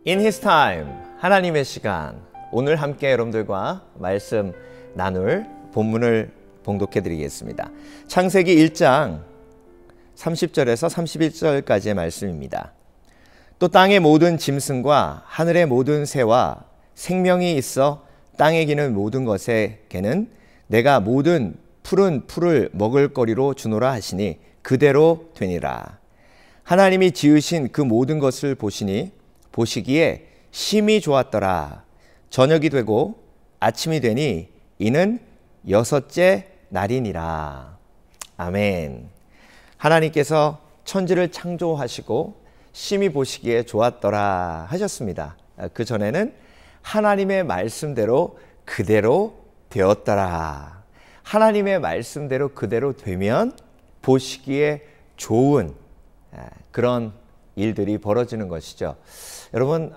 In His Time, 하나님의 시간. 오늘 함께 여러분들과 말씀 나눌 본문을 봉독해 드리겠습니다. 창세기 1장 30절에서 31절까지의 말씀입니다. 또 땅의 모든 짐승과 하늘의 모든 새와 생명이 있어 땅에 기는 모든 것에게는 내가 모든 푸른 풀을 먹을 거리로 주노라 하시니 그대로 되니라. 하나님이 지으신 그 모든 것을 보시기에 심히 좋았더라. 저녁이 되고 아침이 되니 이는 여섯째 날이니라. 아멘. 하나님께서 천지를 창조하시고 심히 보시기에 좋았더라 하셨습니다. 그 전에는 하나님의 말씀대로 그대로 되었더라. 하나님의 말씀대로 그대로 되면 보시기에 좋은 그런 일들이 벌어지는 것이죠. 여러분,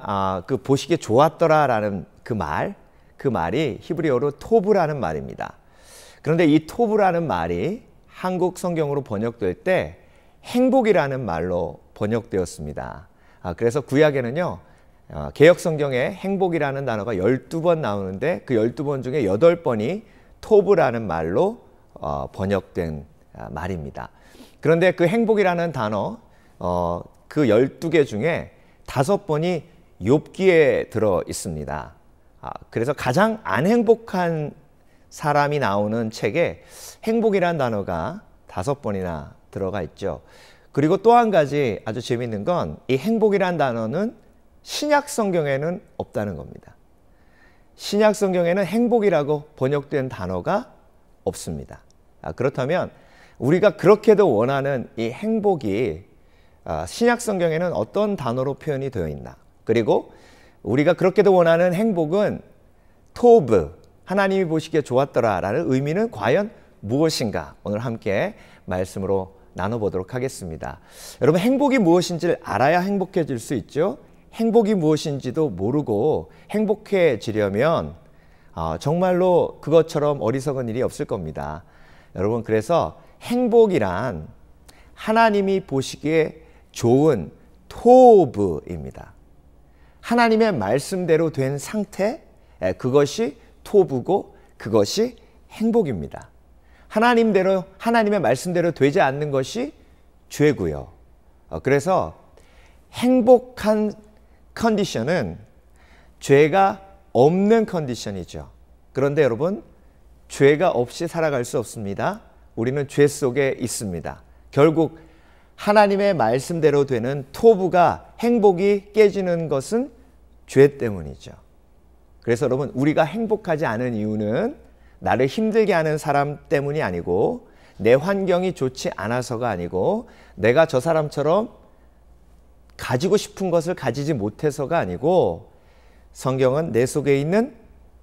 그 보시기에 좋았더라라는 그 말이 히브리어로 토브라는 말입니다. 그런데 이 토브라는 말이 한국 성경으로 번역될 때 행복이라는 말로 번역되었습니다. 그래서 구약에는요, 개역 성경에 행복이라는 단어가 12번 나오는데 그 12번 중에 8번이 토브라는 말로 번역된 말입니다. 그런데 그 행복이라는 단어 그 12개 중에 5번이 욥기에 들어 있습니다. 그래서 가장 안 행복한 사람이 나오는 책에 행복이라는 단어가 5번이나 들어가 있죠. 그리고 또 한 가지 아주 재미있는 건 이 행복이라는 단어는 신약 성경에는 없다는 겁니다. 신약 성경에는 행복이라고 번역된 단어가 없습니다. 그렇다면 우리가 그렇게도 원하는 이 행복이 신약 성경에는 어떤 단어로 표현이 되어 있나? 그리고 우리가 그렇게도 원하는 행복은 토브, 하나님이 보시기에 좋았더라 라는 의미는 과연 무엇인가? 오늘 함께 말씀으로 나눠보도록 하겠습니다. 여러분, 행복이 무엇인지를 알아야 행복해질 수 있죠. 행복이 무엇인지도 모르고 행복해지려면 정말로 그것처럼 어리석은 일이 없을 겁니다. 여러분, 그래서 행복이란 하나님이 보시기에 좋은 토브입니다. 하나님의 말씀대로 된 상태, 그것이 토브고 그것이 행복입니다. 하나님의 말씀대로 되지 않는 것이 죄고요. 그래서 행복한 컨디션은 죄가 없는 컨디션이죠. 그런데 여러분, 죄가 없이 살아갈 수 없습니다. 우리는 죄 속에 있습니다. 결국 하나님의 말씀대로 되는 토부가 행복이 깨지는 것은 죄 때문이죠. 그래서 여러분, 우리가 행복하지 않은 이유는 나를 힘들게 하는 사람 때문이 아니고 내 환경이 좋지 않아서가 아니고 내가 저 사람처럼 가지고 싶은 것을 가지지 못해서가 아니고 성경은 내 속에 있는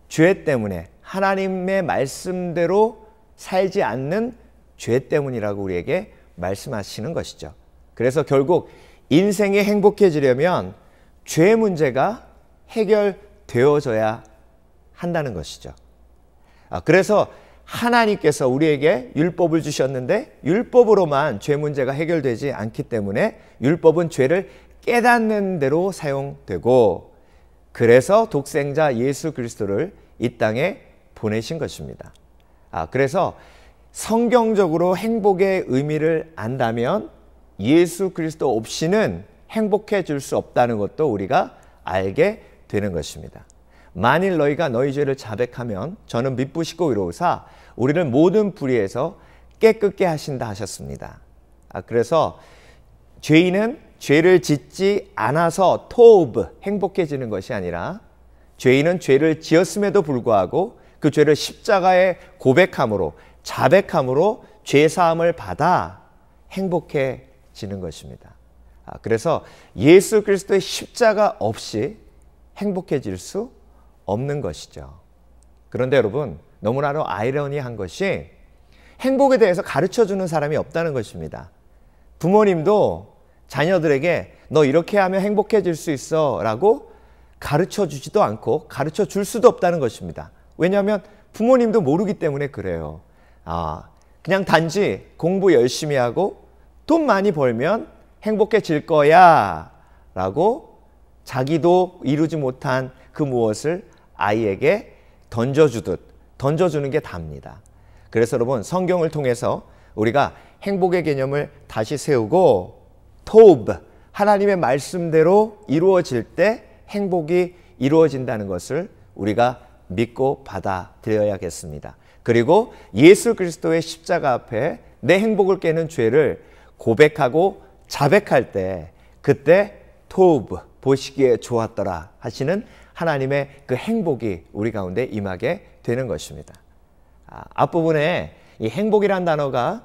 죄 때문에 하나님의 말씀대로 살지 않는 죄 때문이라고 우리에게 말씀하시는 것이죠. 그래서 결국 인생이 행복해지려면 죄 문제가 해결되어져야 한다는 것이죠. 그래서 하나님께서 우리에게 율법을 주셨는데 율법으로만 죄 문제가 해결되지 않기 때문에 율법은 죄를 깨닫는 대로 사용되고 그래서 독생자 예수 그리스도를 이 땅에 보내신 것입니다. 그래서 성경적으로 행복의 의미를 안다면 예수 그리스도 없이는 행복해질 수 없다는 것도 우리가 알게 되는 것입니다. 만일 너희가 너희 죄를 자백하면 저는 미쁘시고 의로우사 우리를 모든 불의에서 깨끗게 하신다 하셨습니다. 그래서 죄인은 죄를 짓지 않아서 토브, 행복해지는 것이 아니라 죄인은 죄를 지었음에도 불구하고 그 죄를 십자가에 고백함으로 자백함으로 죄사함을 받아 행복해지는 것입니다. 그래서 예수 그리스도의 십자가 없이 행복해질 수 없는 것이죠. 그런데 여러분, 너무나도 아이러니한 것이 행복에 대해서 가르쳐주는 사람이 없다는 것입니다. 부모님도 자녀들에게 너 이렇게 하면 행복해질 수 있어 라고 가르쳐주지도 않고 가르쳐줄 수도 없다는 것입니다. 왜냐하면 부모님도 모르기 때문에 그래요. 그냥 단지 공부 열심히 하고 돈 많이 벌면 행복해질 거야 라고 자기도 이루지 못한 그 무엇을 아이에게 던져주는 게 답니다. 그래서 여러분, 성경을 통해서 우리가 행복의 개념을 다시 세우고 토브, 하나님의 말씀대로 이루어질 때 행복이 이루어진다는 것을 우리가 믿고 받아들여야겠습니다. 그리고 예수 그리스도의 십자가 앞에 내 행복을 깨는 죄를 고백하고 자백할 때 그때 토브, 보시기에 좋았더라 하시는 하나님의 그 행복이 우리 가운데 임하게 되는 것입니다. 앞부분에 이 행복이란 단어가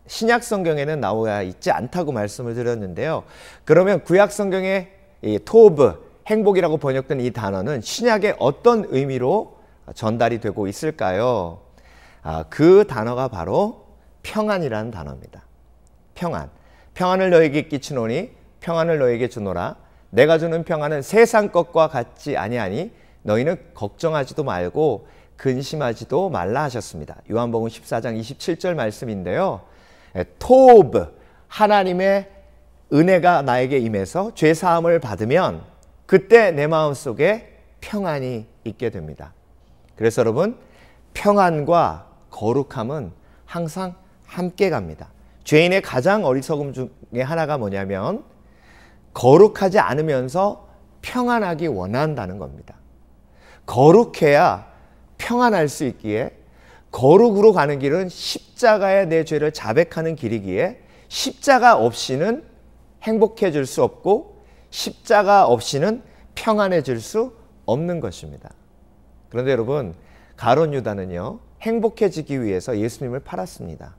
신약 성경에는 나와 있지 않다고 말씀을 드렸는데요. 그러면 구약 성경에 이 토브, 행복이라고 번역된 이 단어는 신약의 어떤 의미로 전달이 되고 있을까요? 그 단어가 바로 평안이라는 단어입니다. 평안. 평안을 너에게 끼치노니 평안을 너에게 주노라. 내가 주는 평안은 세상 것과 같지 아니하니 너희는 걱정하지도 말고 근심하지도 말라 하셨습니다. 요한복음 14장 27절 말씀인데요. 토브, 하나님의 은혜가 나에게 임해서 죄 사함을 받으면 그때 내 마음속에 평안이 있게 됩니다. 그래서 여러분, 평안과 거룩함은 항상 함께 갑니다. 죄인의 가장 어리석음 중에 하나가 뭐냐면 거룩하지 않으면서 평안하기 원한다는 겁니다. 거룩해야 평안할 수 있기에, 거룩으로 가는 길은 십자가에 내 죄를 자백하는 길이기에 십자가 없이는 행복해질 수 없고 십자가 없이는 평안해질 수 없는 것입니다. 그런데 여러분, 가룟 유다는요, 행복해지기 위해서 예수님을 팔았습니다.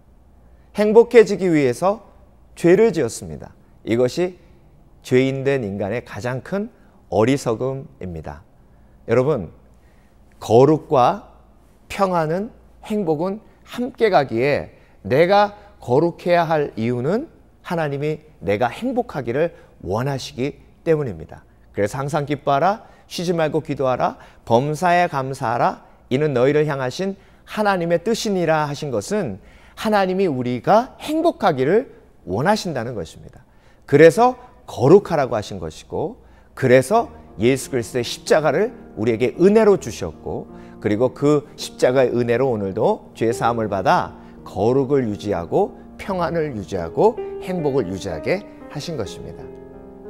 행복해지기 위해서 죄를 지었습니다. 이것이 죄인된 인간의 가장 큰 어리석음입니다. 여러분, 거룩과 평안은, 행복은 함께 가기에 내가 거룩해야 할 이유는 하나님이 내가 행복하기를 원하시기 때문입니다. 그래서 항상 기뻐하라, 쉬지 말고 기도하라, 범사에 감사하라, 이는 너희를 향하신 하나님의 뜻이니라 하신 것은 하나님이 우리가 행복하기를 원하신다는 것입니다. 그래서 거룩하라고 하신 것이고, 그래서 예수 그리스도의 십자가를 우리에게 은혜로 주셨고, 그리고 그 십자가의 은혜로 오늘도 죄 사함을 받아 거룩을 유지하고 평안을 유지하고 행복을 유지하게 하신 것입니다.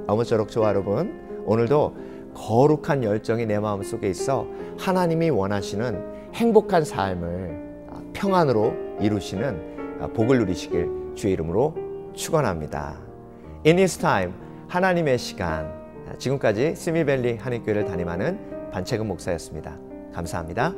아무쪼록 저와 여러분, 오늘도 거룩한 열정이 내 마음속에 있어 하나님이 원하시는 행복한 삶을 평안으로 이루시는 복을 누리시길 주의 이름으로 축원합니다. In His time, 하나님의 시간. 지금까지 스미밸리 한인교회를 담임하는 반채근 목사였습니다. 감사합니다.